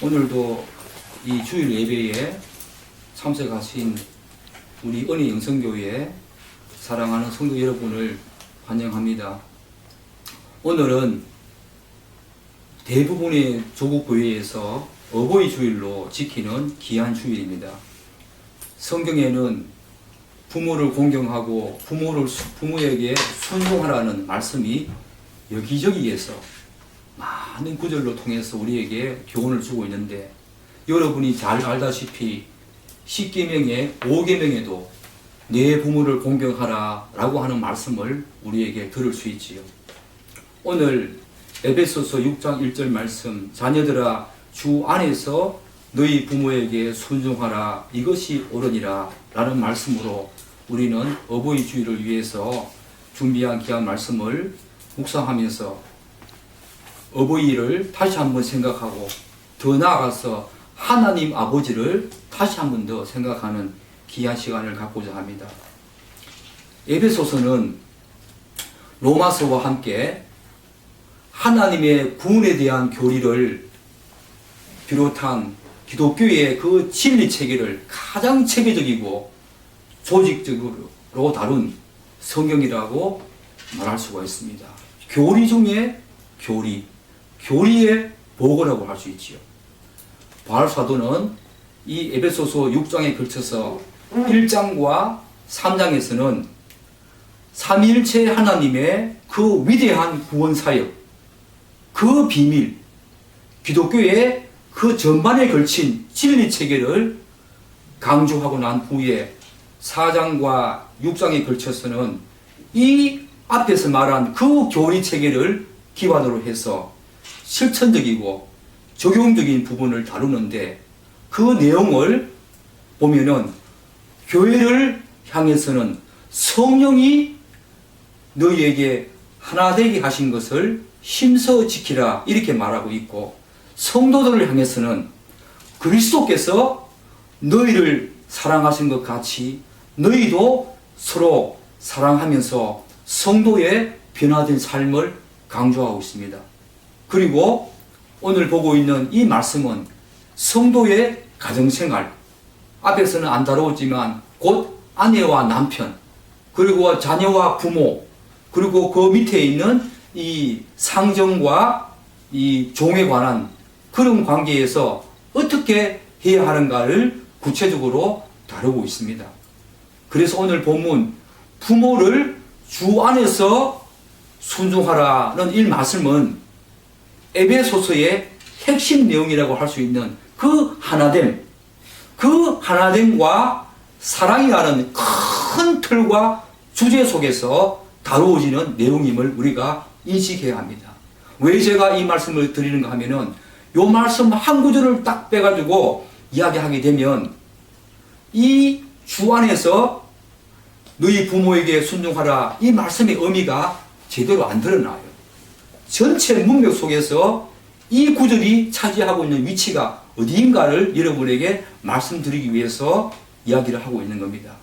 오늘도 이 주일 예배에 참석하신 우리 은혜 영성교회 사랑하는 성도 여러분을 환영합니다. 오늘은 대부분의 조국 교회에서 어버이 주일로 지키는 귀한 주일입니다. 성경에는 부모를 공경하고 부모에게 순종하라는 말씀이 여기저기에서 많은 구절로 통해서 우리에게 교훈을 주고 있는데, 여러분이 잘 알다시피 10계명의 5계명에도 내 부모를 공경하라 라고 하는 말씀을 우리에게 들을 수 있지요. 오늘 에베소서 6장 1절 말씀, 자녀들아 주 안에서 너희 부모에게 순종하라, 이것이 옳으니라 라는 말씀으로 우리는 어버이 주일을 위해서 준비한 귀한 말씀을 묵상하면서 어버이를 다시 한번 생각하고, 더 나아가서 하나님 아버지를 다시 한번 더 생각하는 귀한 시간을 갖고자 합니다. 에베소서는 로마서와 함께 하나님의 구원에 대한 교리를 비롯한 기독교의 그 진리 체계를 가장 체계적이고 조직적으로 다룬 성경이라고 말할 수가 있습니다. 교리 중에 교리의 보고라고 할 수 있지요. 바울 사도는 이 에베소서 6장에 걸쳐서 1장과 3장에서는 삼위일체 하나님의 그 위대한 구원 사역, 그 비밀, 기독교의 그 전반에 걸친 진리 체계를 강조하고 난 후에 4장과 6장에 걸쳐서는 이 앞에서 말한 그 교리 체계를 기반으로 해서 실천적이고 적용적인 부분을 다루는데, 그 내용을 보면은 교회를 향해서는 성령이 너희에게 하나 되게 하신 것을 힘써 지키라 이렇게 말하고 있고, 성도들을 향해서는 그리스도께서 너희를 사랑하신 것 같이 너희도 서로 사랑하면서 성도의 변화된 삶을 강조하고 있습니다. 그리고 오늘 보고 있는 이 말씀은 성도의 가정생활, 앞에서는 안 다루었지만 곧 아내와 남편, 그리고 자녀와 부모, 그리고 그 밑에 있는 이 상정과 이 종에 관한 그런 관계에서 어떻게 해야 하는가를 구체적으로 다루고 있습니다. 그래서 오늘 본문 부모를 주 안에서 순종하라는 이 말씀은 에베소서의 핵심 내용이라고 할 수 있는 그 하나됨과 사랑이라는 큰 틀과 주제 속에서 다루어지는 내용임을 우리가 인식해야 합니다. 왜 제가 이 말씀을 드리는가 하면은, 이 말씀 한 구절을 딱 빼가지고 이야기하게 되면 이 주 안에서 너희 부모에게 순종하라, 이 말씀의 의미가 제대로 안 드러나요. 전체 문맥 속에서 이 구절이 차지하고 있는 위치가 어디인가를 여러분에게 말씀드리기 위해서 이야기를 하고 있는 겁니다.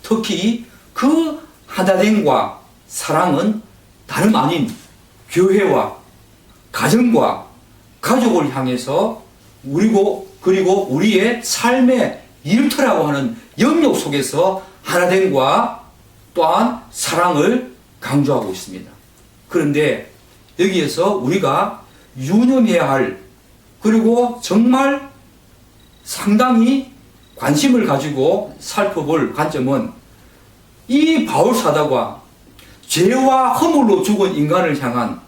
특히 그 하나됨과 사랑은 다름 아닌 교회와 가정과 가족을 향해서 그리고 우리의 삶의 일터라고 하는 영역 속에서 하나됨과 또한 사랑을 강조하고 있습니다. 그런데 여기에서 우리가 유념해야 할, 그리고 정말 상당히 관심을 가지고 살펴볼 관점은 이 바울 사도가 죄와 허물로 죽은 인간을 향한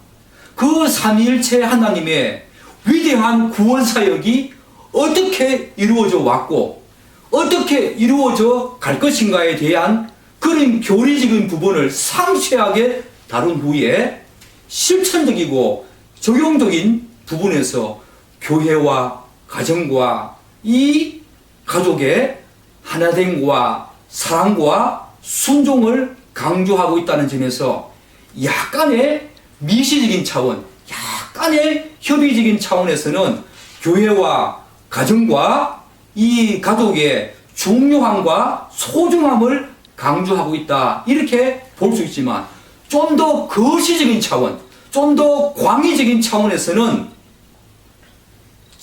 그 삼위일체 하나님의 위대한 구원 사역이 어떻게 이루어져 왔고 어떻게 이루어져 갈 것인가에 대한 그런 교리적인 부분을 상세하게 다룬 후에 실천적이고 적용적인 부분에서 교회와 가정과 이 가족의 하나됨과 사랑과 순종을 강조하고 있다는 점에서 약간의 미시적인 차원, 약간의 협의적인 차원에서는 교회와 가정과 이 가족의 중요함과 소중함을 강조하고 있다, 이렇게 볼 수 있지만, 좀 더 거시적인 차원, 좀 더 광의적인 차원에서는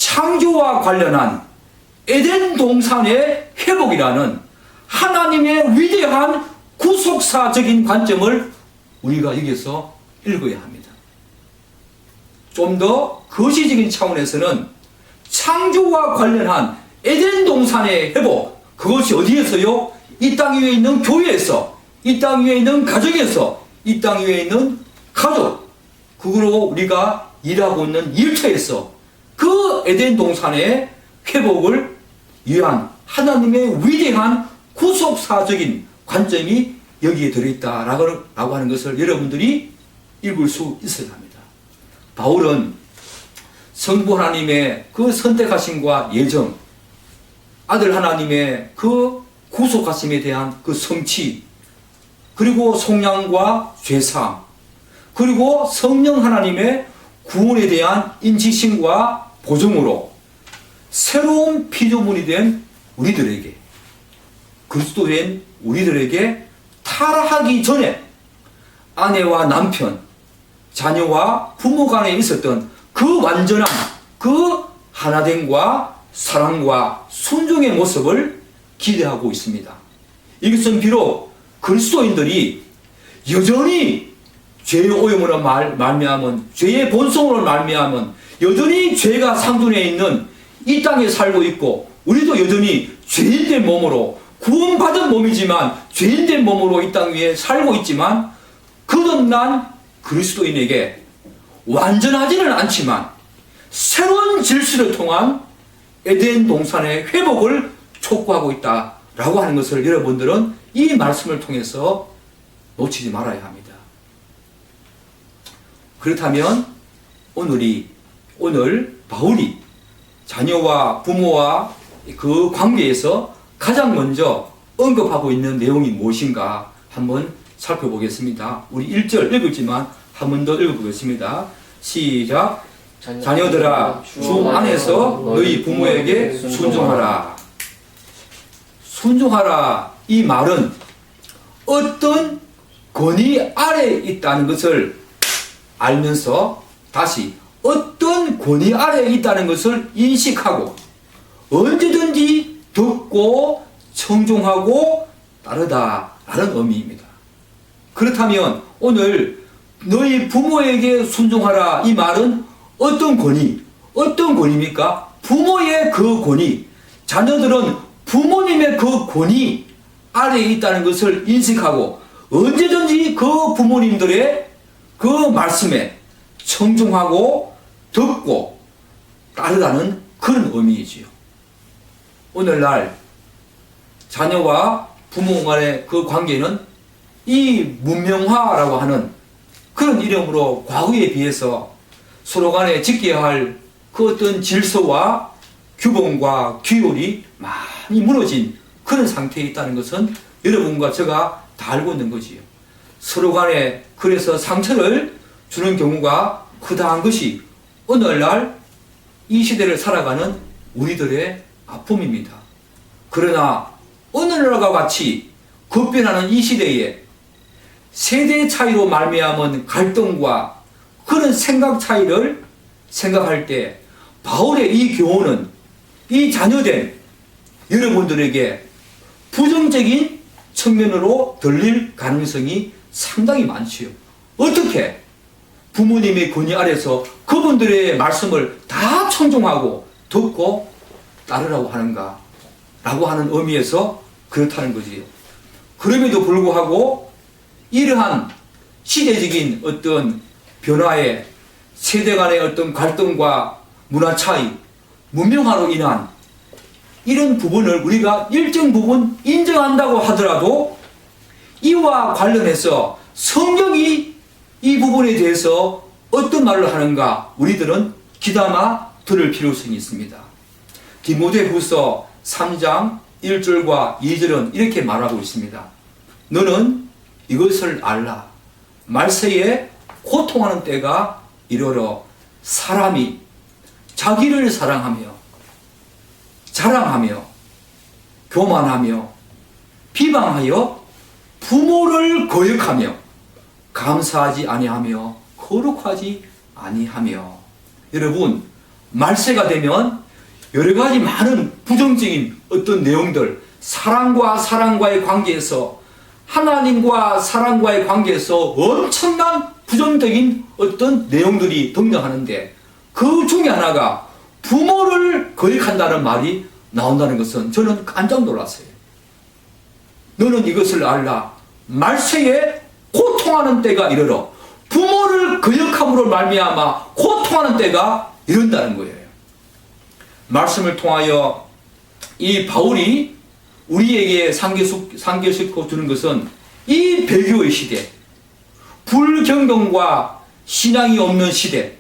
창조와 관련한 에덴 동산의 회복이라는 하나님의 위대한 구속사적인 관점을 우리가 여기서 읽어야 합니다. 좀 더 거시적인 차원에서는 창조와 관련한 에덴 동산의 회복, 그것이 어디에서요? 이 땅 위에 있는 교회에서, 이 땅 위에 있는 가정에서, 이 땅 위에 있는 가족, 그거로 우리가 일하고 있는 일터에서 그 에덴 동산의 회복을 위한 하나님의 위대한 구속사적인 관점이 여기에 들어있다라고 하는 것을 여러분들이 읽을 수 있어야 합니다. 바울은 성부 하나님의 그 선택하심과 예정, 아들 하나님의 그 구속하심에 대한 그 성취, 그리고 속량과 죄사함, 그리고 성령 하나님의 구원에 대한 인지심과 보증으로 새로운 피조물이 된 우리들에게, 그리스도인 우리들에게 타락하기 전에 아내와 남편, 자녀와 부모 간에 있었던 그 완전한 그 하나됨과 사랑과 순종의 모습을 기대하고 있습니다. 이것은 비록 그리스도인들이 여전히 죄의 오염으로 말미암은, 죄의 본성으로 말미암은 여전히 죄가 상존해 있는 이 땅에 살고 있고, 우리도 여전히 죄인된 몸으로, 구원받은 몸이지만 죄인된 몸으로 이 땅 위에 살고 있지만, 거듭난 그리스도인에게 완전하지는 않지만 새로운 질서를 통한 에덴 동산의 회복을 촉구하고 있다라고 하는 것을 여러분들은 이 말씀을 통해서 놓치지 말아야 합니다. 그렇다면 오늘 바울이 자녀와 부모와 그 관계에서 가장 먼저 언급하고 있는 내용이 무엇인가 한번 살펴보겠습니다. 우리 1절 읽었지만 한 번 더 읽어보겠습니다. 시작. 자녀들아, 주 안에서 너희 부모에게 순종하라. 순종하라, 이 말은 어떤 권위 아래에 있다는 것을 알면서 다시 어떤 권위 아래에 있다는 것을 인식하고 언제든지 듣고 청종하고 따르다라는 의미입니다. 그렇다면 오늘 너희 부모에게 순종하라, 이 말은 어떤 권위입니까? 부모의 그 권위, 자녀들은 부모님의 그 권위 아래에 있다는 것을 인식하고 언제든지 그 부모님들의 그 말씀에 청종하고 듣고 따르다는 그런 의미이지요. 오늘날 자녀와 부모 간의 그 관계는 이 문명화라고 하는 그런 이름으로 과거에 비해서 서로 간에 지켜야 할 그 어떤 질서와 규범과 규율이 많이 무너진 그런 상태에 있다는 것은 여러분과 제가 다 알고 있는 거지요. 서로 간에 그래서 상처를 주는 경우가 크다한 것이 오늘날 이 시대를 살아가는 우리들의 아픔입니다. 그러나 오늘날과 같이 급변하는 이 시대에 세대 차이로 말미암은 갈등과 그런 생각 차이를 생각할 때 바울의 이 교훈은 이 자녀된 여러분들에게 부정적인 측면으로 들릴 가능성이 상당히 많지요. 어떻게 부모님의 권위 아래서 그분들의 말씀을 다 청종하고 듣고 따르라고 하는가 라고 하는 의미에서 그렇다는 거지요. 그럼에도 불구하고 이러한 시대적인 어떤 변화에 세대 간의 어떤 갈등과 문화 차이, 문명화로 인한 이런 부분을 우리가 일정 부분 인정한다고 하더라도 이와 관련해서 성경이 이 부분에 대해서 어떤 말을 하는가 우리들은 귀담아 들을 필요성이 있습니다. 디모데후서 3장 1절과 2절은 이렇게 말하고 있습니다. 너는 이것을 알라. 말세에 고통하는 때가 이르러 사람이 자기를 사랑하며 자랑하며 교만하며 비방하여 부모를 거역하며 감사하지 아니하며 거룩하지 아니하며. 여러분, 말세가 되면 여러 가지 많은 부정적인 어떤 내용들, 사랑과 사랑과의 관계에서, 하나님과 사랑과의 관계에서 엄청난 부정적인 어떤 내용들이 등장하는데, 그 중에 하나가 부모를 거역한다는 말이 나온다는 것은 저는 깜짝 놀랐어요. 너는 이것을 알라. 말세에 고통하는 때가 이르러 부모를 거역함으로 말미암아 고통하는 때가 이른다는 거예요. 말씀을 통하여 이 바울이 우리에게 상기시켜 주는 것은 이 배교의 시대, 불경건과 신앙이 없는 시대,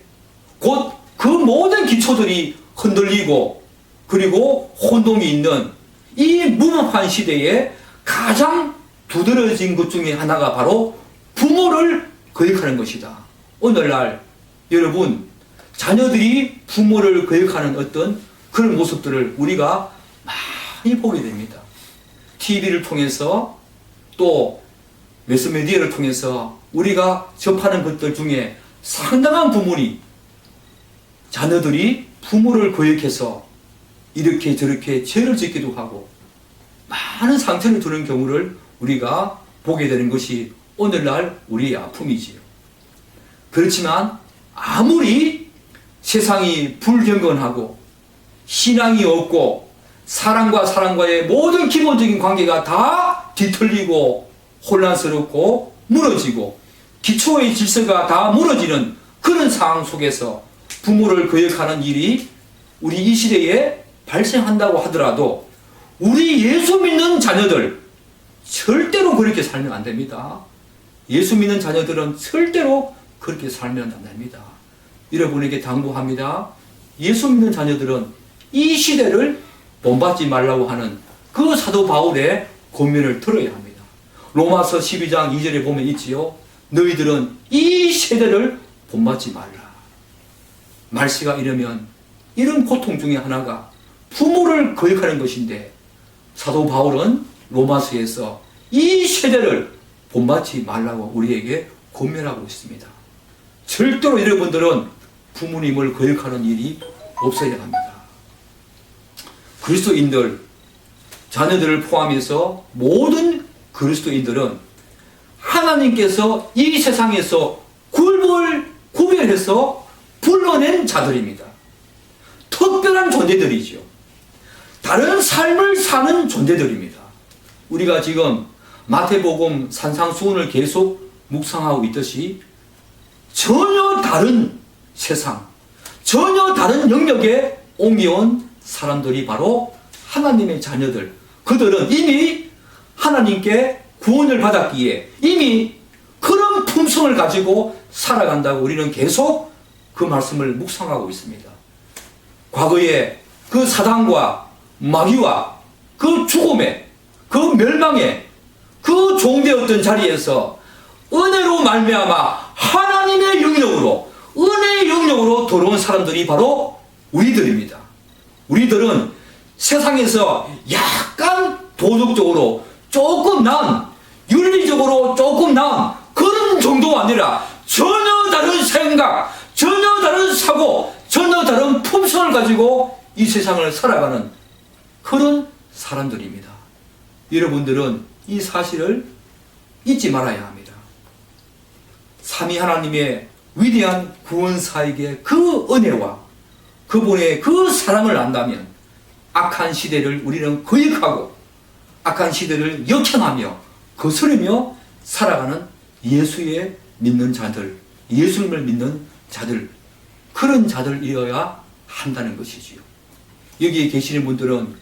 곧 그 모든 기초들이 흔들리고 그리고 혼동이 있는 이 무법한 시대에 가장 두드러진 것 중에 하나가 바로 부모를 거역하는 것이다. 오늘날 여러분, 자녀들이 부모를 거역하는 어떤 그런 모습들을 우리가 많이 보게 됩니다. TV를 통해서 또 매스미디어를 통해서 우리가 접하는 것들 중에 상당한 부분이 자녀들이 부모를 거역해서 이렇게 저렇게 죄를 짓기도 하고 많은 상처를 주는 경우를 우리가 보게 되는 것이 오늘날 우리의 아픔이지요. 그렇지만 아무리 세상이 불경건하고 신앙이 없고 사랑과 사랑과의 모든 기본적인 관계가 다 뒤틀리고 혼란스럽고 무너지고 기초의 질서가 다 무너지는 그런 상황 속에서 부모를 거역하는 일이 우리 이 시대에 발생한다고 하더라도 우리 예수 믿는 자녀들 절대로 그렇게 살면 안 됩니다. 예수 믿는 자녀들은 절대로 그렇게 살면 안 됩니다. 여러분에게 당부합니다. 예수 믿는 자녀들은 이 시대를 본받지 말라고 하는 그 사도 바울의 권면을 들어야 합니다. 로마서 12장 2절에 보면 있지요. 너희들은 이 세대를 본받지 말라. 말세가 이르면 이런 고통 중에 하나가 부모를 거역하는 것인데 사도 바울은 로마서에서 이 세대를 본받지 말라고 우리에게 권면하고 있습니다. 절대로 여러분들은 부모님을 거역하는 일이 없어야 합니다. 그리스도인들, 자녀들을 포함해서 모든 그리스도인들은 하나님께서 이 세상에서 구별해서 불러낸 자들입니다. 특별한 존재들이죠. 다른 삶을 사는 존재들입니다. 우리가 지금 마태복음 산상수훈을 계속 묵상하고 있듯이 전혀 다른 세상, 전혀 다른 영역에 옮겨온 사람들이 바로 하나님의 자녀들. 그들은 이미 하나님께 구원을 받았기에 이미 그런 품성을 가지고 살아간다고 우리는 계속 그 말씀을 묵상하고 있습니다. 과거에 그 사단과 마귀와 그 죽음에, 그 멸망에, 그 종되었던 자리에서 은혜로 말미암아 하나님의 영역으로, 은혜의 영역으로 들어온 사람들이 바로 우리들입니다. 우리들은 세상에서 약간 도덕적으로 조금 나은, 윤리적으로 조금 나은 그런 정도가 아니라 전혀 다른 생각, 전혀 다른 사고, 전혀 다른 품성을 가지고 이 세상을 살아가는 그런 사람들입니다. 여러분들은 이 사실을 잊지 말아야 합니다. 삼위 하나님의 위대한 구원사에게 그 은혜와 그분의 그 사랑을 안다면 악한 시대를 우리는 거역하고 악한 시대를 역행하며 거스르며 살아가는 예수의 믿는 자들, 예수님을 믿는 자들, 그런 자들이어야 한다는 것이지요. 여기에 계시는 분들은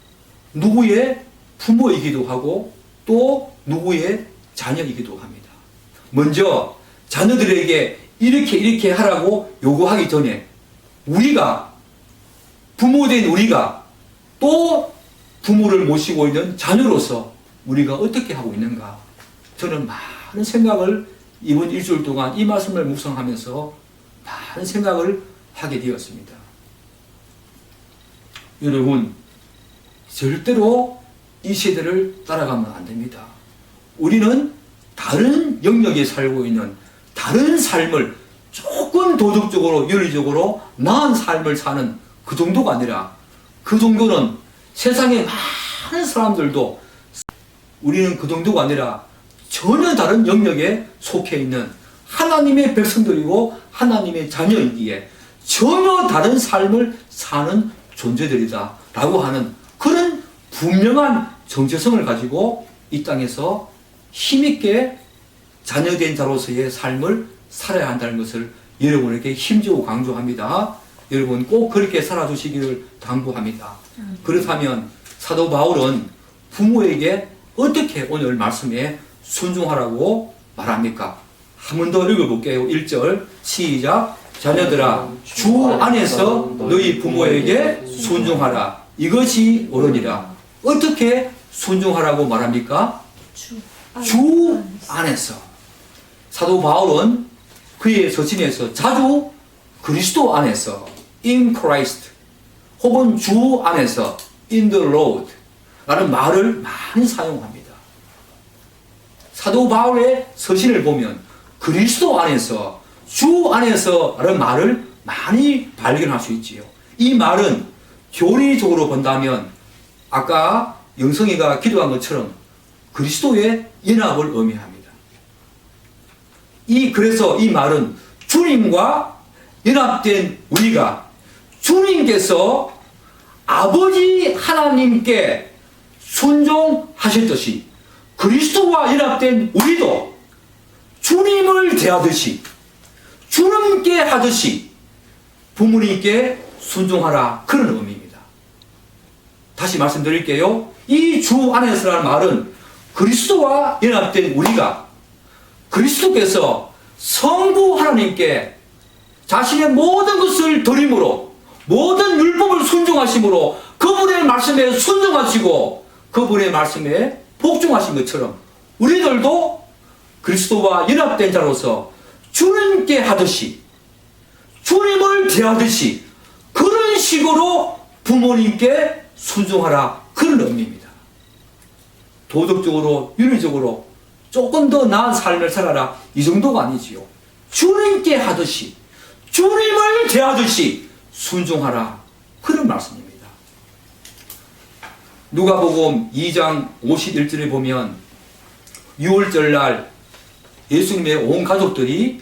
누구의 부모이기도 하고 또 누구의 자녀이기도 합니다. 먼저 자녀들에게 이렇게 하라고 요구하기 전에 우리가, 부모된 우리가 또 부모를 모시고 있는 자녀로서 우리가 어떻게 하고 있는가, 저는 많은 생각을 이번 일주일 동안 이 말씀을 묵상하면서 많은 생각을 하게 되었습니다. 여러분, 절대로 이 세대를 따라가면 안 됩니다. 우리는 다른 영역에 살고 있는 다른 삶을, 조금 도덕적으로 윤리적으로 나은 삶을 사는 그 정도가 아니라 그 정도는 세상에 많은 사람들도 우리는 그 정도가 아니라 전혀 다른 영역에 속해 있는 하나님의 백성들이고 하나님의 자녀이기에 전혀 다른 삶을 사는 존재들이다 라고 하는 그런 분명한 정체성을 가지고 이 땅에서 힘있게 자녀된 자로서의 삶을 살아야 한다는 것을 여러분에게 힘주고 강조합니다. 여러분 꼭 그렇게 살아주시기를 당부합니다. 그렇다면 사도 바울은 부모에게 어떻게 오늘 말씀에 순종하라고 말합니까? 한 번 더 읽어볼게요. 1절 시작. 자녀들아 주 안에서 너희 부모에게 순종하라. 이것이 옳으니라. 어떻게 순종하라고 말합니까? 주 안에서. 사도 바울은 그의 서신에서 자주 그리스도 안에서 in Christ 혹은 주 안에서 in the Lord 라는 말을 많이 사용합니다. 사도 바울의 서신을 보면 그리스도 안에서 주 안에서 라는 말을 많이 발견할 수 있지요. 이 말은 교리적으로 본다면 아까 영성이가 기도한 것처럼 그리스도의 연합을 의미합니다. 그래서 이 말은 주님과 연합된 우리가 주님께서 아버지 하나님께 순종하셨듯이 그리스도와 연합된 우리도 주님을 대하듯이 주님께 하듯이 부모님께 순종하라 그런 의미입니다. 다시 말씀드릴게요. 이 주 안에서라는 말은 그리스도와 연합된 우리가 그리스도께서 성부 하나님께 자신의 모든 것을 드림으로 모든 율법을 순종하심으로 그분의 말씀에 순종하시고 그분의 말씀에 복종하신 것처럼 우리들도 그리스도와 연합된 자로서 주님께 하듯이 주님을 대하듯이 그런 식으로 부모님께 순종하라 그런 의미입니다. 도덕적으로 윤리적으로 조금 더 나은 삶을 살아라 이 정도가 아니지요. 주님께 하듯이 주님을 대하듯이 순종하라 그런 말씀입니다. 누가복음 2장 51절에 보면 유월절날 예수님의 온 가족들이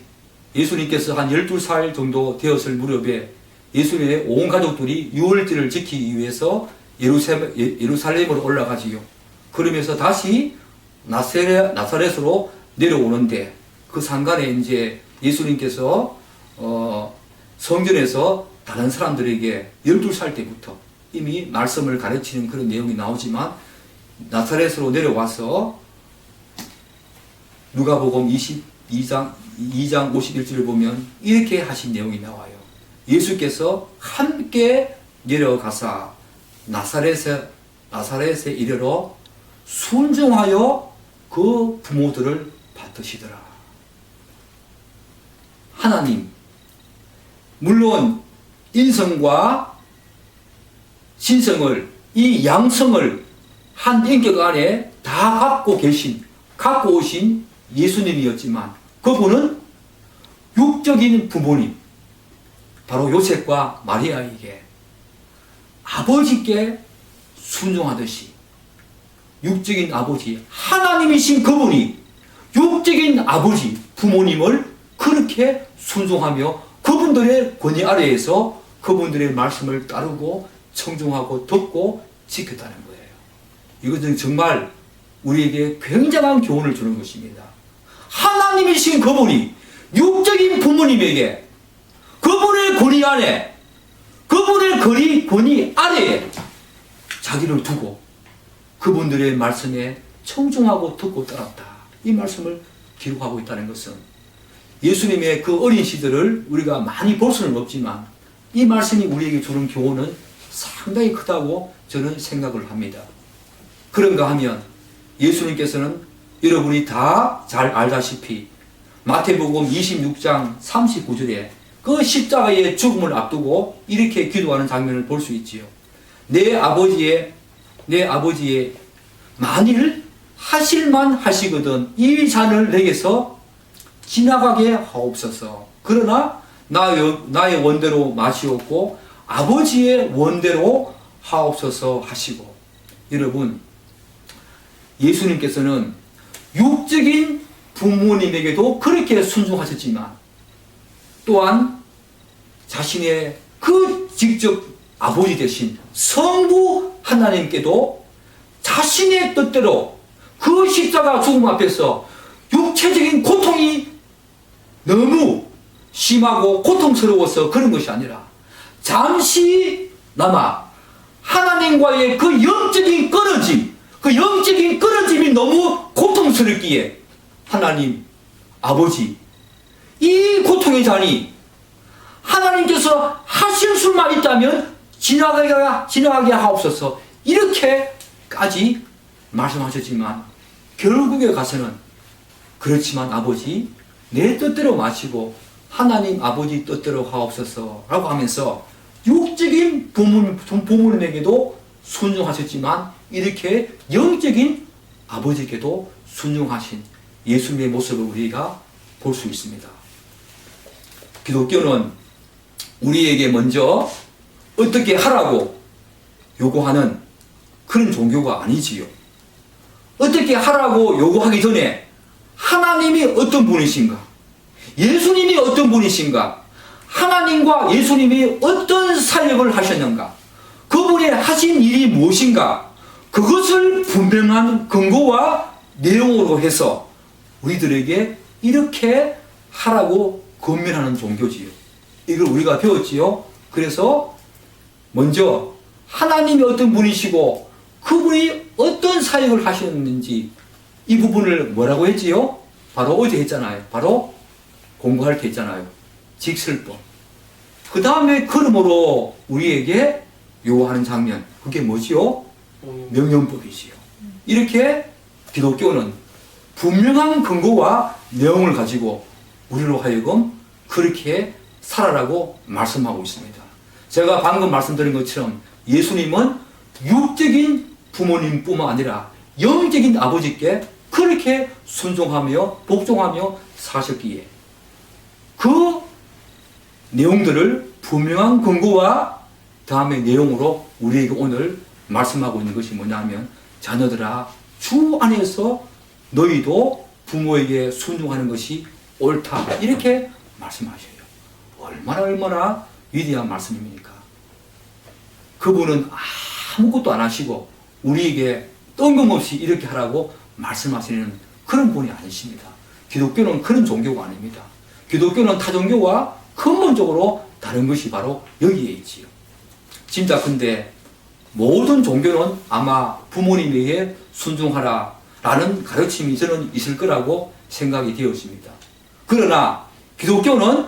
예수님께서 한 12살 정도 되었을 무렵에 예수님의 온 가족들이 유월절을 지키기 위해서 예루살렘으로 올라가지요. 그러면서 다시 나사렛으로 내려오는데 그 상간에 이제 예수님께서 성전에서 다른 사람들에게 12살 때부터 이미 말씀을 가르치는 그런 내용이 나오지만 나사렛으로 내려와서 누가복음 2장 51절을 보면 이렇게 하신 내용이 나와요. 예수께서 함께 내려가사 나사렛에 이르러 순종하여 그 부모들을 받으시더라. 하나님, 물론 인성과 신성을 이 양성을 한 인격 안에 다 갖고 오신 예수님이었지만 그분은 육적인 부모님 바로 요셉과 마리아에게 아버지께 순종하듯이 육적인 아버지 하나님이신 그분이 육적인 아버지 부모님을 그렇게 순종하며 그분들의 권위 아래에서 그분들의 말씀을 따르고 청중하고 듣고 지켰다는 거예요. 이것은 정말 우리에게 굉장한 교훈을 주는 것입니다. 하나님이신 그분이 육적인 부모님에게 그분의 권위 안에 그분의 권위 아래에 자기를 두고 그분들의 말씀에 청중하고 듣고 따랐다. 이 말씀을 기록하고 있다는 것은 예수님의 그 어린 시절을 우리가 많이 볼 수는 없지만 이 말씀이 우리에게 주는 교훈은 상당히 크다고 저는 생각을 합니다. 그런가 하면 예수님께서는 여러분이 다 잘 알다시피 마태복음 26장 39절에 그 십자가의 죽음을 앞두고 이렇게 기도하는 장면을 볼 수 있지요. 내 아버지의 만일 하실만 하시거든 이 잔을 내게서 지나가게 하옵소서. 그러나 나의 원대로 마시옵고 아버지의 원대로 하옵소서 하시고, 여러분, 예수님께서는 육적인 부모님에게도 그렇게 순종하셨지만 또한 자신의 그 직접 아버지 되신 성부 하나님께도 자신의 뜻대로 그 십자가 죽음 앞에서 육체적인 고통이 너무 심하고 고통스러워서 그런 것이 아니라 잠시나마 하나님과의 그 영적인 끊어짐이 너무 고통스럽기에 하나님 아버지, 이 고통의 잔이 하나님께서 하실 수만 있다면 지나가게 하옵소서, 이렇게까지 말씀하셨지만 결국에 가서는 그렇지만 아버지, 내 뜻대로 마시고 하나님 아버지 뜻대로 하옵소서 라고 하면서 육적인 부모님에게도 순종하셨지만 이렇게 영적인 아버지께도 순종하신 예수님의 모습을 우리가 볼 수 있습니다. 기독교는 우리에게 먼저 어떻게 하라고 요구하는 그런 종교가 아니지요. 어떻게 하라고 요구하기 전에 하나님이 어떤 분이신가, 예수님이 어떤 분이신가, 하나님과 예수님이 어떤 사역을 하셨는가, 그분의 하신 일이 무엇인가, 그것을 분명한 근거와 내용으로 해서 우리들에게 이렇게 하라고 권면하는 종교지요. 이걸 우리가 배웠지요. 그래서 먼저 하나님이 어떤 분이시고 그분이 어떤 사역을 하셨는지 이 부분을 뭐라고 했지요? 바로 어제 했잖아요. 바로 공부할 때 했잖아요. 직설법. 그 다음에 그러므로 우리에게 요구하는 장면, 그게 뭐지요? 명령법이지요. 이렇게 기독교는 분명한 근거와 내용을 가지고 우리로 하여금 그렇게 살아라고 말씀하고 있습니다. 제가 방금 말씀드린 것처럼 예수님은 육적인 부모님뿐만 아니라 영적인 아버지께 그렇게 순종하며 복종하며 사셨기에 그 내용들을 분명한 근거와 다음의 내용으로 우리에게 오늘 말씀하고 있는 것이 뭐냐면, 자녀들아, 주 안에서 너희도 부모에게 순종하는 것이 옳다, 이렇게 말씀하셔요. 얼마나 위대한 말씀입니까? 그분은 아무것도 안 하시고 우리에게 뜬금없이 이렇게 하라고 말씀하시는 그런 분이 아니십니다. 기독교는 그런 종교가 아닙니다. 기독교는 타 종교와 근본적으로 다른 것이 바로 여기에 있지요. 짐작컨대 모든 종교는 아마 부모님에게 순종하라 라는 가르침이 저는 있을 거라고 생각이 되었습니다. 그러나 기독교는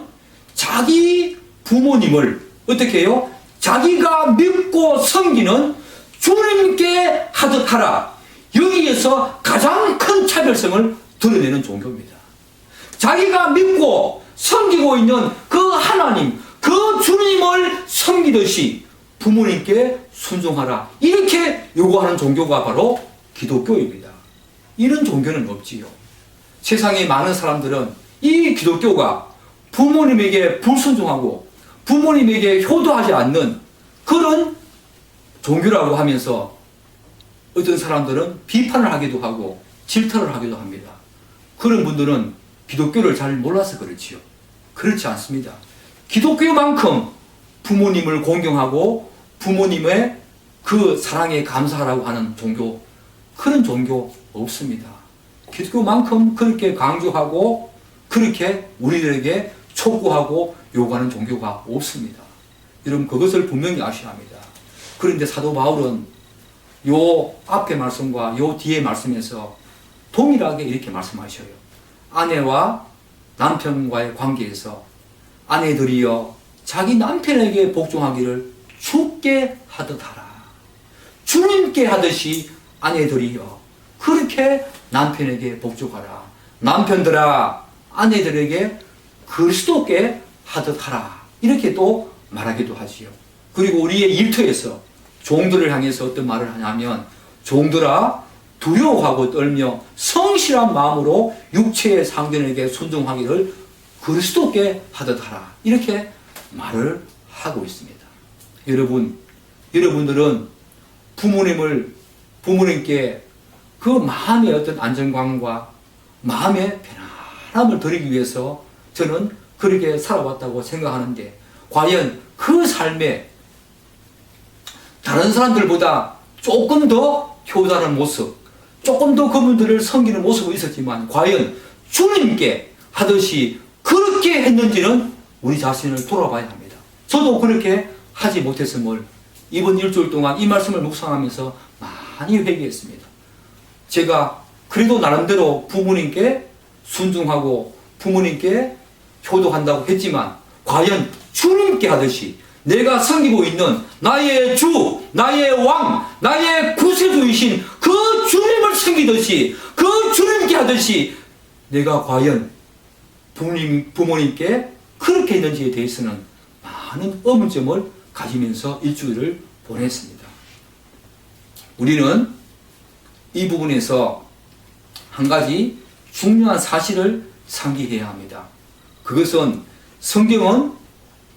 자기 부모님을 어떻게 해요? 자기가 믿고 섬기는 주님께 하듯 하라, 여기에서 가장 큰 차별성을 드러내는 종교입니다. 자기가 믿고 섬기고 있는 그 하나님, 그 주님을 섬기듯이 부모님께 순종하라, 이렇게 요구하는 종교가 바로 기독교입니다. 이런 종교는 없지요. 세상에 많은 사람들은 이 기독교가 부모님에게 불순종하고 부모님에게 효도하지 않는 그런 종교라고 하면서 어떤 사람들은 비판을 하기도 하고 질타를 하기도 합니다. 그런 분들은 기독교를 잘 몰라서 그렇지요. 그렇지 않습니다. 기독교만큼 부모님을 공경하고 부모님의 그 사랑에 감사하라고 하는 종교, 그런 종교 없습니다. 기독교만큼 그렇게 강조하고 그렇게 우리들에게 촉구하고 요구하는 종교가 없습니다. 여러분, 그것을 분명히 아셔야 합니다. 그런데 사도 바울은 요 앞의 말씀과 요 뒤의 말씀에서 동일하게 이렇게 말씀하셔요. 아내와 남편과의 관계에서 아내들이여 자기 남편에게 복종하기를 주께 하듯 하라. 주님께 하듯이 아내들이여 그렇게 남편에게 복종하라. 남편들아 아내들에게 그리스도께 하듯 하라. 이렇게 또 말하기도 하지요. 그리고 우리의 일터에서 종들을 향해서 어떤 말을 하냐면, 종들아 두려워하고 떨며 성실한 마음으로 육체의 상전에게 순종하기를 그리스도께 하듯 하라. 이렇게 말을 하고 있습니다. 여러분들은 부모님께 그 마음의 어떤 안정감과 마음의 편안함을 드리기 위해서 저는 그렇게 살아왔다고 생각하는데, 과연 그 삶에 다른 사람들보다 조금 더 효자는 모습, 조금 더 그분들을 섬기는 모습이 있었지만, 과연 주님께 하듯이 그렇게 했는지는 우리 자신을 돌아봐야 합니다. 저도 그렇게 하지 못했음을 이번 일주일 동안 이 말씀을 묵상하면서 많이 회개했습니다. 제가 그래도 나름대로 부모님께 순종하고 부모님께 효도한다고 했지만, 과연 주님께 하듯이 내가 섬기고 있는 나의 주, 나의 왕, 나의 구세주이신 그 주님을 섬기듯이, 그 주님께 하듯이 내가 과연 부모님께 그렇게 했는지에 대해서는 많은 의문점을 가지면서 일주일을 보냈습니다. 우리는 이 부분에서 한 가지 중요한 사실을 상기해야 합니다. 그것은 성경은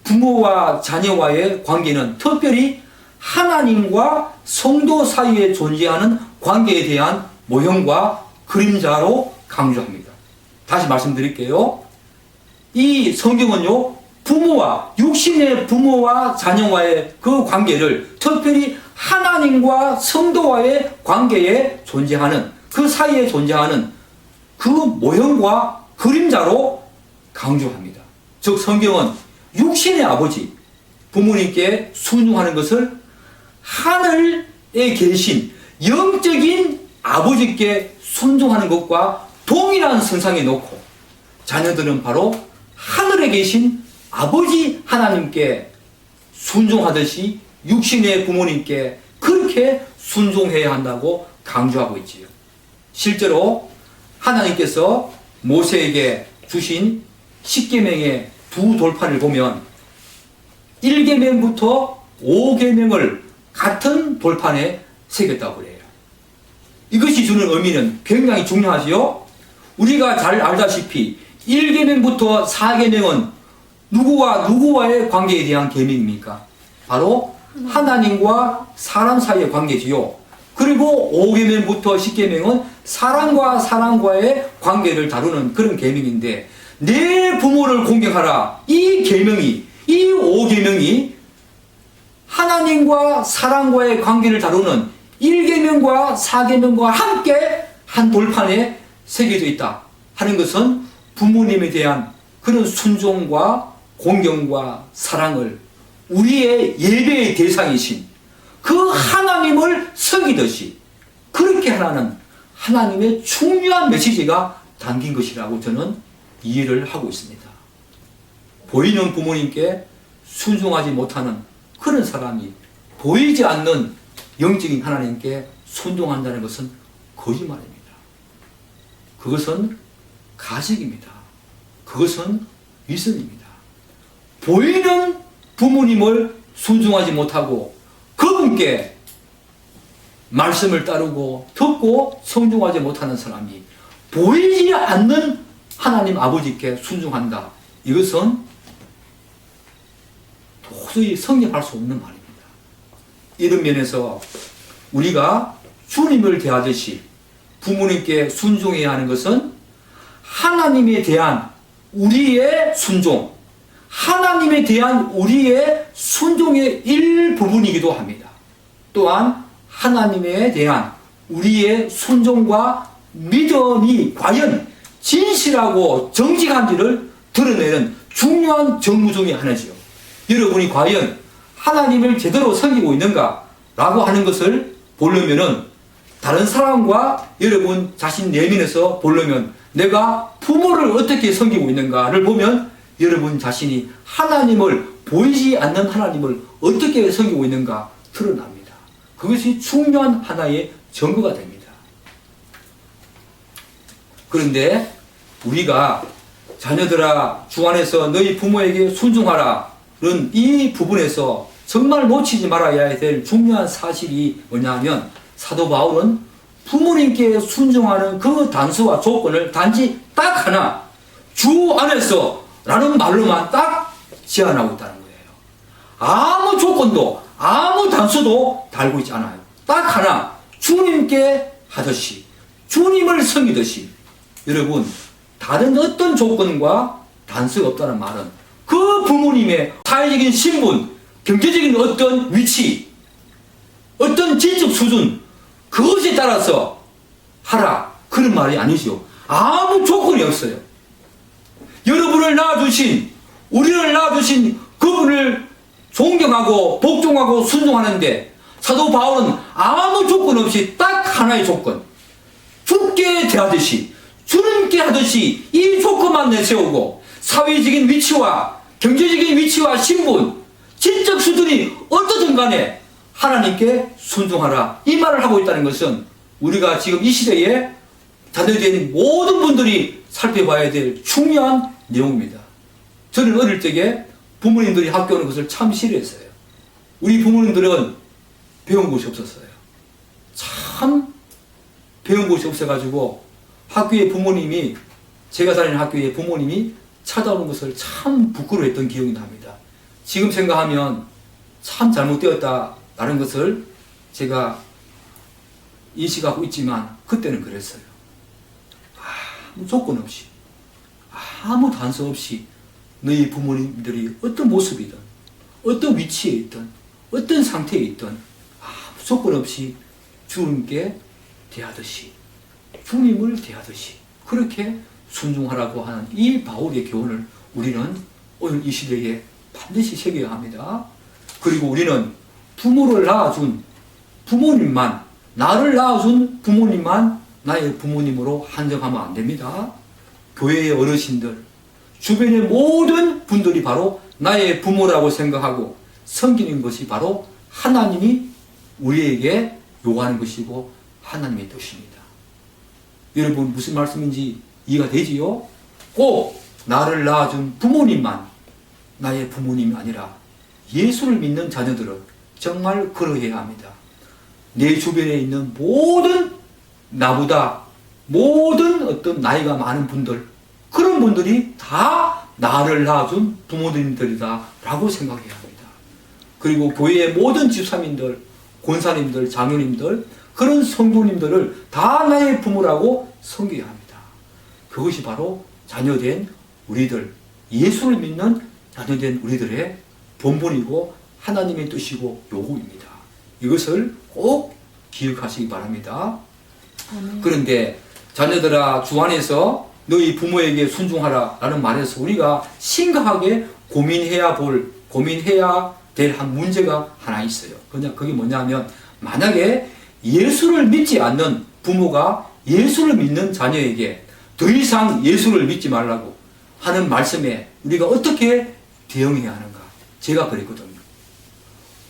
부모와 자녀와의 관계는 특별히 하나님과 성도 사이에 존재하는 관계에 대한 모형과 그림자로 강조합니다. 다시 말씀드릴게요. 이 성경은요, 육신의 부모와 자녀와의 그 관계를 특별히 하나님과 성도와의 관계에 존재하는, 그 사이에 존재하는 그 모형과 그림자로 강조합니다. 즉 성경은 육신의 아버지, 부모님께 순종하는 것을 하늘에 계신 영적인 아버지께 순종하는 것과 동일한 선상에 놓고, 자녀들은 바로 하늘에 계신 아버지 하나님께 순종하듯이 육신의 부모님께 그렇게 순종해야 한다고 강조하고 있지요. 실제로 하나님께서 모세에게 주신 10계명의 두 돌판을 보면 1계명부터 5계명을 같은 돌판에 새겼다고 그래요. 이것이 주는 의미는 굉장히 중요하지요. 우리가 잘 알다시피 1계명부터 4계명은 누구와의 관계에 대한 계명입니까? 바로 하나님과 사람 사이의 관계지요. 그리고 5계명부터 10계명은 사람과 사람과의 관계를 다루는 그런 계명인데, 내 부모를 공경하라, 이 계명이, 이 5계명이 하나님과 사람과의 관계를 다루는 1계명과 4계명과 함께 한 돌판에 새겨져 있다 하는 것은 부모님에 대한 그런 순종과 공경과 사랑을 우리의 예배의 대상이신 그 하나님을 섬기듯이 그렇게 하라는 하나님의 중요한 메시지가 담긴 것이라고 저는 이해를 하고 있습니다. 보이는 부모님께 순종하지 못하는 그런 사람이 보이지 않는 영적인 하나님께 순종한다는 것은 거짓말입니다. 그것은 가식입니다. 그것은 위선입니다. 보이는 부모님을 순종하지 못하고 그분께 말씀을 따르고 듣고 순종하지 못하는 사람이 보이지 않는 하나님 아버지께 순종한다. 이것은 도저히 성립할 수 없는 말입니다. 이런 면에서 우리가 주님을 대하듯이 부모님께 순종해야 하는 것은 하나님에 대한 우리의 순종, 하나님에 대한 우리의 순종의 일부분이기도 합니다. 또한 하나님에 대한 우리의 순종과 믿음이 과연 진실하고 정직한지를 드러내는 중요한 정무 중의 하나지요. 여러분이 과연 하나님을 제대로 섬기고 있는가 라고 하는 것을 보려면은, 다른 사람과 여러분 자신 내면에서 보려면 내가 부모를 어떻게 섬기고 있는가를 보면 여러분 자신이 하나님을, 보이지 않는 하나님을 어떻게 섬기고 있는가 드러납니다. 그것이 중요한 하나의 증거가 됩니다. 그런데 우리가 자녀들아 주 안에서 너희 부모에게 순종하라는 이 부분에서 정말 놓치지 말아야 될 중요한 사실이 뭐냐면, 사도 바울은 부모님께 순종하는 그 단서와 조건을 단지 딱 하나, 주 안에서 라는 말로만 딱 제안하고 있다는 거예요. 아무 조건도 아무 단서도 달고 있지 않아요. 딱 하나, 주님께 하듯이, 주님을 섬기듯이. 여러분, 다른 어떤 조건과 단서가 없다는 말은 그 부모님의 사회적인 신분, 경제적인 어떤 위치, 어떤 지적 수준, 그것에 따라서 하라, 그런 말이 아니죠. 아무 조건이 없어요. 여러분을 낳아주신, 우리를 낳아주신 그분을 존경하고 복종하고 순종하는데, 사도 바울은 아무 조건 없이 딱 하나의 조건, 주께 대하듯이, 주님께 하듯이 이 조건만 내세우고, 사회적인 위치와 경제적인 위치와 신분, 지적 수준이 어떻든 간에 하나님께 순종하라, 이 말을 하고 있다는 것은 우리가 지금 이 시대에 자녀된 모든 분들이 살펴봐야 될 중요한 내용입니다. 저는 어릴 적에 부모님들이 학교 오는 것을 참 싫어했어요. 우리 부모님들은 배운 곳이 없었어요. 참 배운 곳이 없어가지고 학교에 부모님이, 제가 다니는 학교에 부모님이 찾아오는 것을 참 부끄러워했던 기억이 납니다. 지금 생각하면 참 잘못되었다라는 것을 제가 인식하고 있지만 그때는 그랬어요. 아무 조건 없이, 아무 단서 없이 너희 부모님들이 어떤 모습이든, 어떤 위치에 있든, 어떤 상태에 있든 아무 조건 없이 주님께 대하듯이, 주님을 대하듯이 그렇게 순종하라고 하는 이 바울의 교훈을 우리는 오늘 이 시대에 반드시 새겨야 합니다. 그리고 우리는 부모를 낳아준 부모님만, 나를 낳아준 부모님만 나의 부모님으로 한정하면 안 됩니다. 교회의 어르신들, 주변의 모든 분들이 바로 나의 부모라고 생각하고 섬기는 것이 바로 하나님이 우리에게 요구하는 것이고 하나님의 뜻입니다. 여러분, 무슨 말씀인지 이해가 되지요? 꼭 나를 낳아준 부모님만 나의 부모님이 아니라 예수를 믿는 자녀들은 정말 그러해야 합니다. 내 주변에 있는 모든, 나보다 모든 어떤 나이가 많은 분들, 그런 분들이 다 나를 낳아준 부모님들이다 라고 생각해야 합니다. 그리고 교회의 모든 집사님들, 권사님들, 장로님들, 그런 성도님들을 다 나의 부모라고 섬겨야 합니다. 그것이 바로 자녀된 우리들, 예수를 믿는 자녀된 우리들의 본분이고 하나님의 뜻이고 요구입니다. 이것을 꼭 기억하시기 바랍니다. 그런데 자녀들아, 주 안에서 너희 부모에게 순종하라 라는 말에서 우리가 심각하게 고민해야 될 한 문제가 하나 있어요. 그게 뭐냐면, 만약에 예수를 믿지 않는 부모가 예수를 믿는 자녀에게 더 이상 예수를 믿지 말라고 하는 말씀에 우리가 어떻게 대응해야 하는가? 제가 그랬거든요.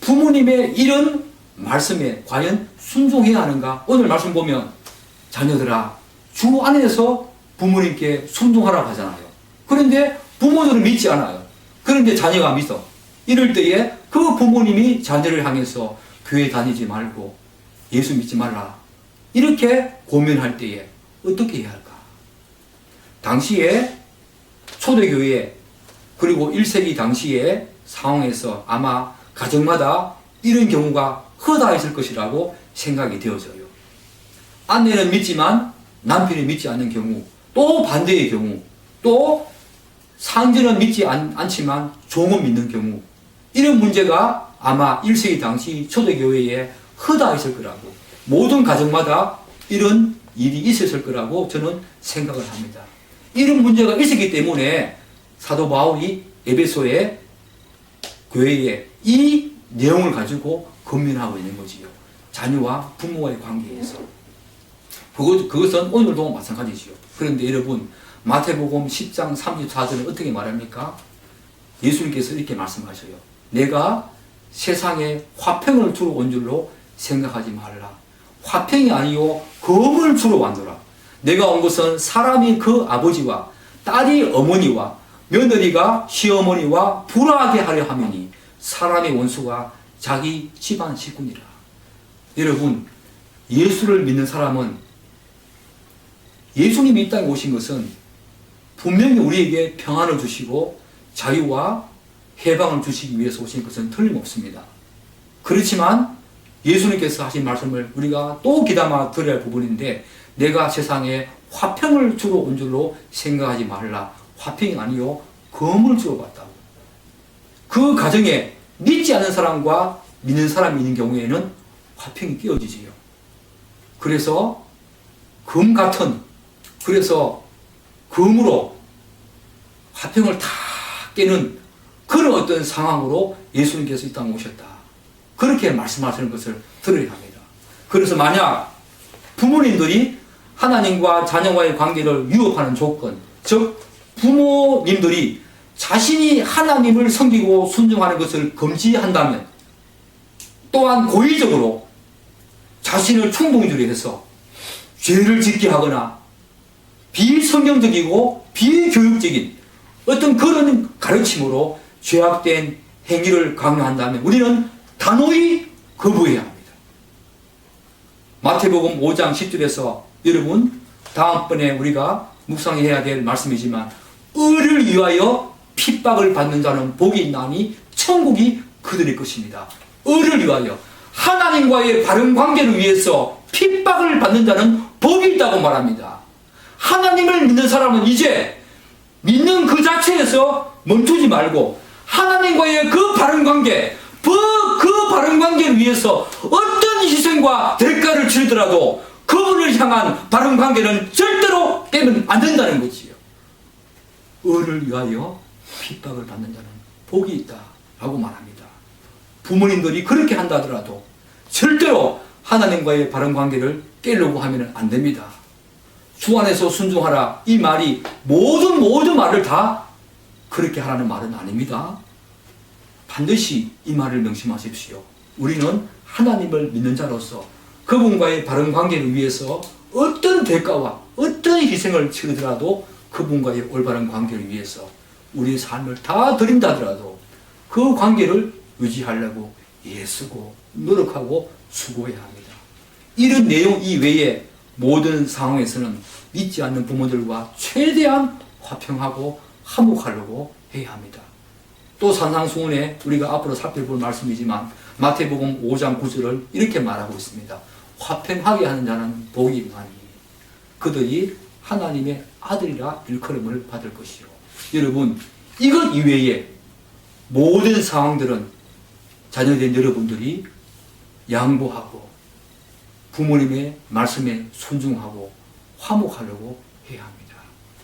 부모님의 이런 말씀에 과연 순종해야 하는가? 오늘 말씀 보면 자녀들아, 주 안에서 부모님께 순종하라고 하잖아요. 그런데 부모들은 믿지 않아요. 그런데 자녀가 믿어. 이럴 때에 그 부모님이 자녀를 향해서 교회 다니지 말고 예수 믿지 말라, 이렇게 고민할 때에 어떻게 해야 할까? 당시에 초대교회, 그리고 1세기 당시의 상황에서 아마 가정마다 이런 경우가 허다했을 것이라고 생각이 되어져요. 아내는 믿지만 남편이 믿지 않는 경우, 또 반대의 경우, 또 상전은 믿지 않지만 종은 믿는 경우, 이런 문제가 아마 1세기 당시 초대교회에 허다했을 거라고, 모든 가정마다 이런 일이 있었을 거라고 저는 생각을 합니다. 이런 문제가 있었기 때문에 사도 바울이 에베소의 교회에 이 내용을 가지고 권면하고 있는 거지요. 자녀와 부모와의 관계에서. 그것은 오늘도 마찬가지지요. 그런데 여러분, 마태복음 10장 34절은 어떻게 말합니까? 예수님께서 이렇게 말씀하셔요. 내가 세상에 화평을 주러 온 줄로 생각하지 말라. 화평이 아니요 검을 주러 왔노라. 내가 온 것은 사람이 그 아버지와 딸이 어머니와 며느리가 시어머니와 불화하게 하려 하매니 사람의 원수가 자기 집안 식구니라. 여러분, 예수를 믿는 사람은, 예수님이 이 땅에 오신 것은 분명히 우리에게 평안을 주시고 자유와 해방을 주시기 위해서 오신 것은 틀림없습니다. 그렇지만 예수님께서 하신 말씀을 우리가 또 귀담아 들어야 할 부분인데, 내가 세상에 화평을 주러 온 줄로 생각하지 말라. 화평이 아니요 검을 주러 왔다고. 그 가정에 믿지 않는 사람과 믿는 사람이 있는 경우에는 화평이 깨어지지요. 그래서 검 같은, 그래서 검으로 화평을 다 깨는 그런 어떤 상황으로 예수님께서 이 땅에 오셨다. 그렇게 말씀하시는 것을 들어야 합니다. 그래서 만약 부모님들이 하나님과 자녀와의 관계를 위협하는 조건, 즉 부모님들이 자신이 하나님을 섬기고 순종하는 것을 금지한다면, 또한 고의적으로 자신을 충동적으로 해서 죄를 짓게 하거나 비성경적이고 비교육적인 어떤 그런 가르침으로 죄악된 행위를 강요한다면 우리는 단호히 거부해야 합니다. 마태복음 5장 10절에서 여러분 다음번에 우리가 묵상해야 될 말씀이지만, 의를 위하여 핍박을 받는 자는 복이 있나니 천국이 그들의 것입니다. 의를 위하여, 하나님과의 바른 관계를 위해서 핍박을 받는 자는 복이 있다고 말합니다. 하나님을 믿는 사람은 이제 믿는 그 자체에서 멈추지 말고 하나님과의 그 바른 관계, 그 바른 관계를 위해서 어떤 희생과 대가를 치르더라도 그분을 향한 바른 관계는 절대로 깨면 안 된다는 거지요. 의를 위하여 핍박을 받는 자는 복이 있다 라고 말합니다. 부모님들이 그렇게 한다 하더라도 절대로 하나님과의 바른 관계를 깨려고 하면 안 됩니다. 주 안에서 순종하라, 이 말이 모든 말을 다 그렇게 하라는 말은 아닙니다. 반드시 이 말을 명심하십시오. 우리는 하나님을 믿는 자로서 그분과의 바른 관계를 위해서 어떤 대가와 어떤 희생을 치르더라도 그분과의 올바른 관계를 위해서 우리의 삶을 다 드린다 하더라도 그 관계를 유지하려고 애쓰고 노력하고 수고해야 합니다. 이런 내용 이외에 모든 상황에서는 믿지 않는 부모들과 최대한 화평하고 화목하려고 해야 합니다. 또 산상수훈에 우리가 앞으로 살펴볼 말씀이지만 마태복음 5장 9절을 이렇게 말하고 있습니다. 화평하게 하는 자는 복이 있나니 그들이 하나님의 아들이라 일컬음을 받을 것이요. 여러분, 이것 이외에 모든 상황들은 자녀된 여러분들이 양보하고 부모님의 말씀에 순종하고 화목하려고 해야 합니다.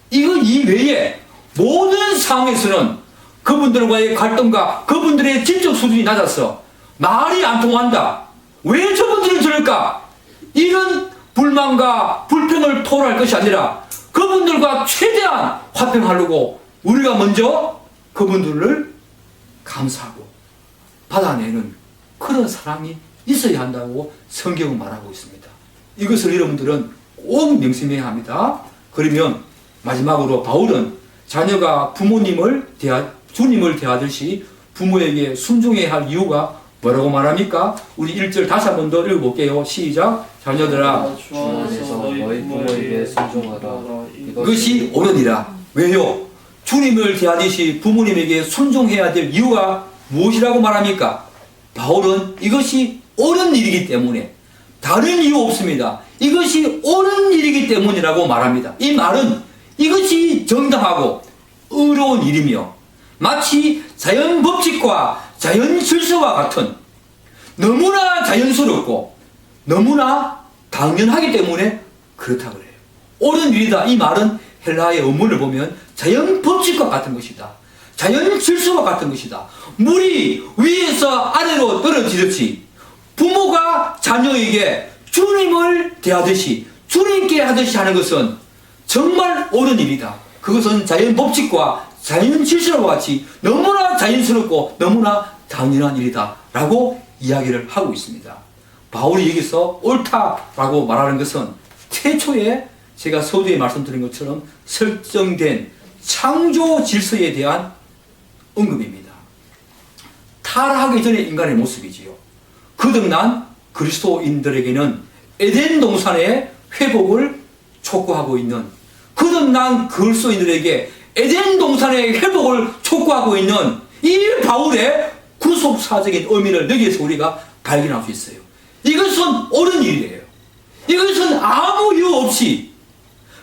이것 이외에 모든 상황에서는 그분들과의 갈등과 그분들의 지적 수준이 낮아서 말이 안 통한다, 왜 저분들은 저럴까, 이런 불만과 불평을 토로할 것이 아니라 그분들과 최대한 화평하려고 우리가 먼저 그분들을 감사하고 받아내는 그런 사람이 있어야 한다고 성경은 말하고 있습니다. 이것을 여러분들은 꼭 명심해야 합니다. 그러면 마지막으로 바울은 자녀가 주님을 대하듯이 부모에게 순종해야 할 이유가 뭐라고 말합니까? 우리 1절 다시 한 번 더 읽어볼게요. 시작. 자녀들아, 주 안에서 너희 부모에게 순종하라. 이것이 옳으니라. 왜요? 주님을 대하듯이 부모님에게 순종해야 될 이유가 무엇이라고 말합니까? 바울은 이것이 옳은 일이기 때문에, 다른 이유 없습니다. 이것이 옳은 일이기 때문이라고 말합니다. 이 말은 이것이 정당하고 의로운 일이며 마치 자연 법칙과 자연 질서와 같은 너무나 자연스럽고 너무나 당연하기 때문에 그렇다 그래요. 옳은 일이다, 이 말은 헬라의 어문을 보면 자연 법칙과 같은 것이다, 자연 질서와 같은 것이다. 물이 위에서 아래로 떨어지듯이 부모가 자녀에게 주님을 대하듯이 주님께 하듯이 하는 것은 정말 옳은 일이다. 그것은 자연 법칙과 자연 질서와 같이 너무나 자연스럽고 너무나 당연한 일이다 라고 이야기를 하고 있습니다. 바울이 여기서 옳다라고 말하는 것은 최초에 제가 서두에 말씀드린 것처럼 설정된 창조 질서에 대한 언급입니다. 타락하기 전에 인간의 모습이지요. 거듭난 그리스도인들에게는 에덴 동산의 회복을 촉구하고 있는, 거듭난 그리스도인들에게 에덴 동산의 회복을 촉구하고 있는 이 바울의 구속사적인 의미를 여기에서 우리가 발견할 수 있어요. 이것은 옳은 일이에요. 이것은 아무 이유 없이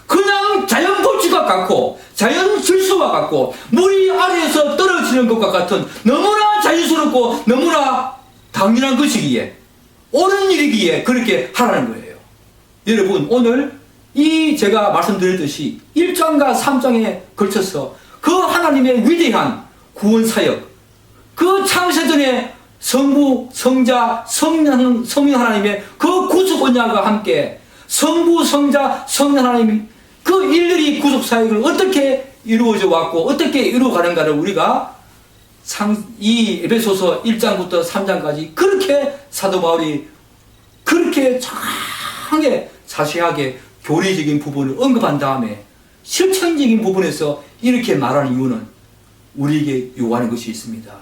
그냥 자연 법칙과 같고 자연 질서와 같고 물이 아래에서 떨어지는 것과 같은 너무나 자연스럽고 너무나 당연한 것이기에 옳은 일이기에 그렇게 하라는 거예요. 여러분, 오늘 이 제가 말씀드렸듯이 1장과 3장에 걸쳐서 그 하나님의 위대한 구원사역, 그 창세전에 성부, 성자, 성령 하나님의 그 구속 언약과 함께 성부, 성자, 성령 하나님 그 일들이 구속 사역을 어떻게 이루어져 왔고 어떻게 이루어가는가를 우리가 이 에베소서 1장부터 3장까지 그렇게 사도 바울이 그렇게 정확하게 자세하게 교리적인 부분을 언급한 다음에 실천적인 부분에서 이렇게 말하는 이유는 우리에게 요구하는 것이 있습니다.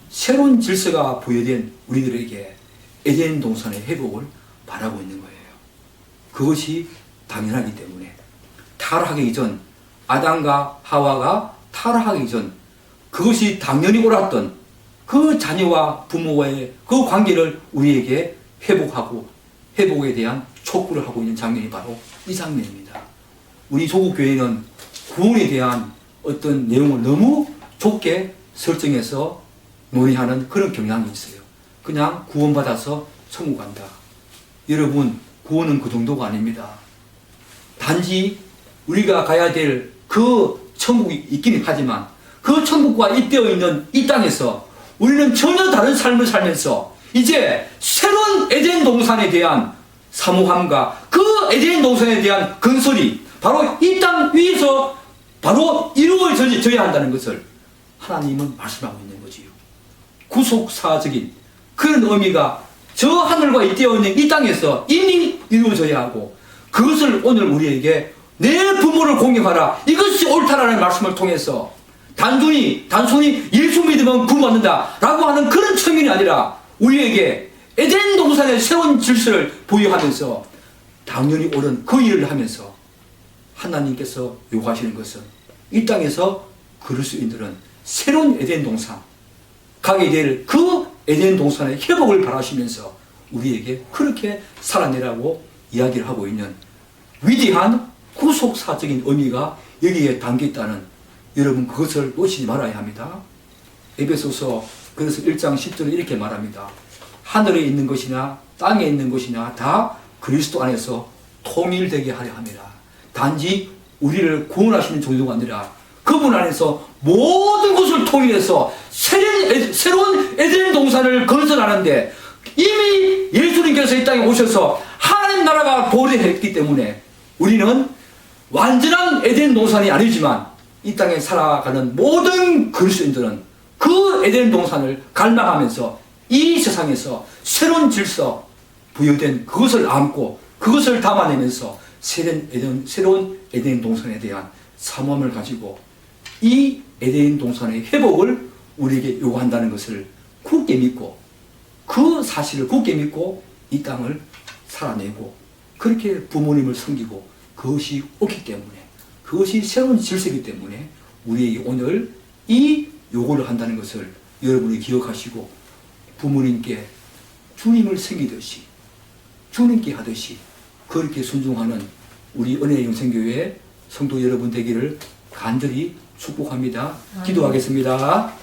새로운 질서가 부여된 우리들에게 에덴 동산의 회복을 바라고 있는 거예요. 그것이 당연하기 때문에 타락하기 전, 아담과 하와가 타락하기 전 그것이 당연히 옳았던 그 자녀와 부모와의 그 관계를 우리에게 회복하고 회복에 대한 촉구를 하고 있는 장면이 바로 이 장면입니다. 우리 조국 교회는 구원에 대한 어떤 내용을 너무 좁게 설정해서 논의하는 그런 경향이 있어요. 그냥 구원받아서 천국 간다. 여러분, 구원은 그 정도가 아닙니다. 단지 우리가 가야 될 그 천국이 있기는 하지만 그 천국과 잇대어 있는 이 땅에서 우리는 전혀 다른 삶을 살면서 이제 새로운 에덴 동산에 대한 사모함과 그 에덴 동산에 대한 건설이 바로 이 땅 위에서 바로 이루어져야 한다는 것을 하나님은 말씀하고 있는 거지요. 구속사적인 그런 의미가 저 하늘과 잇대어 있는 이 땅에서 이미 이루어져야 하고 그것을 오늘 우리에게 내 부모를 공경하라 이것이 옳다라는 말씀을 통해서 단순히 예수 믿으면 구원받는다 라고 하는 그런 측면이 아니라 우리에게 에덴 동산의 새로운 질서를 부여하면서 당연히 옳은 그 일을 하면서 하나님께서 요구하시는 것은 이 땅에서 그리스도인들은 새로운 에덴 동산 가게 될 그 에덴 동산의 회복을 바라시면서 우리에게 그렇게 살아내라고 이야기를 하고 있는 위대한 구속사적인 의미가 여기에 담겨있다는 여러분 그것을 놓치지 말아야 합니다. 에베소서 그래서 1장 10절에 이렇게 말합니다. 하늘에 있는 것이나 땅에 있는 것이나 다 그리스도 안에서 통일되게 하려 합니다. 단지 우리를 구원하시는 정도가 아니라 그분 안에서 모든 것을 통일해서 새로운 에덴 동산을 건설하는데 이미 예수님께서 이 땅에 오셔서 하나님 나라가 도래했기 때문에 우리는 완전한 에덴 동산이 아니지만 이 땅에 살아가는 모든 그리스도인들은 그 에덴 동산을 갈망하면서 이 세상에서 새로운 질서 부여된 그것을 안고 그것을 담아내면서 새로운 에덴 동산에 대한 사모함을 가지고 이 에덴 동산의 회복을 우리에게 요구한다는 것을 굳게 믿고 그 사실을 굳게 믿고 이 땅을 살아내고 그렇게 부모님을 섬기고 그것이 옳기 때문에 그것이 새로운 질서이기 때문에 우리에게 오늘 이 요구를 한다는 것을 여러분이 기억하시고 부모님께 주님을 섬기듯이 주님께 하듯이 그렇게 순종하는 우리 은혜의 영생교회 성도 여러분 되기를 간절히 축복합니다. 기도하겠습니다.